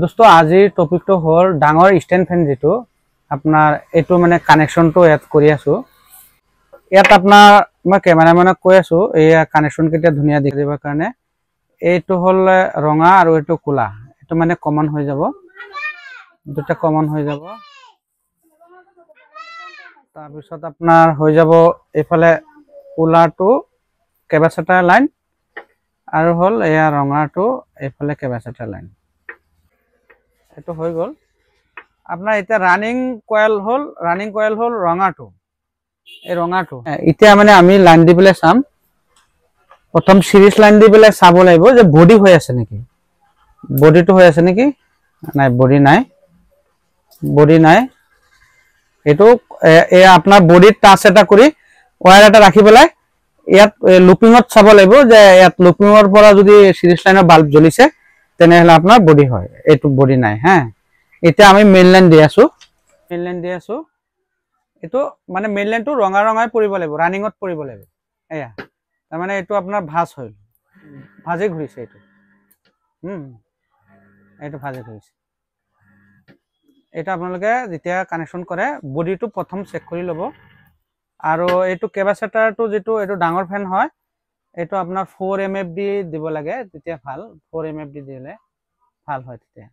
दोस्तों আজিৰ টপিকটো হল ডাঙৰ স্ট্যান্ড ফ্যান যেটো আপনাৰ এটো মানে কানেকশনটো এড কৰি আছো ইয়াত আপনাৰ মই ক্যামেৰামেনক কৈ আছো এই কানেকশন কেটা ধুনিয়া দেখিবৰ কাৰণে এইটো হল ৰঙা আৰু এইটো কোলা এটো মানে কমন হৈ যাব দুটা কমন হৈ যাব তাৰ পিছত আপনাৰ হৈ যাব এফালে কোলাটো ক্যাপাসিটৰ লাইন আৰু হল এয়া ৰঙাটো এফালে ক্যাপাসিটৰ লাইন এটো হৈ গল আপনার এটা রানিং কয়েল হল রঙাটো এই রঙাটো এতিয়া মানে আমি লাইন দি বলে চাম প্রথম সিরিজ লাইন দি বলে চাব লাগিব যে বডি হৈ আছে নেকি বডিটো হৈ আছে নেকি নাই বডি নাই এটো এ আপনার বডিত টাচ এটা কৰি ওয়্যাৰ এটা ৰাখি পেলাই ইয়াত লুপিংত চাব লাগিব যে ইয়াত লুপিংৰ পৰা যদি সিৰিজ লাইনৰ বাল্ব জ্বলিছে তেনে হলে আপনার বডি হয় এটো বডি নাই হ্যাঁ এটা আমি মেইন লাইন দি আছো এটো মানে মেইন লাইনটো ৰঙা ৰঙাই পৰিব লাগিব ৰানিংত পৰিব লাগিব এয়া তাৰ মানে এটো আপোনাৰ ভাঁজ হল ভাঁজে ঘুৰিছে এটো এটো ভাঁজে ঘুৰিছে এটা আপোনালোকে যেতিয়া কানেকশন কৰে বডিটো প্ৰথম চেক কৰি লব আৰু এটো ক্যাপাসিটৰটো যেটো এটো ডাঙৰ ফ্যান হয় এটো আপোনাৰ 4 mf দি দিব লাগে তেতিয়া ভাল 4 mf দি দিলে ভাল হয় তেতিয়া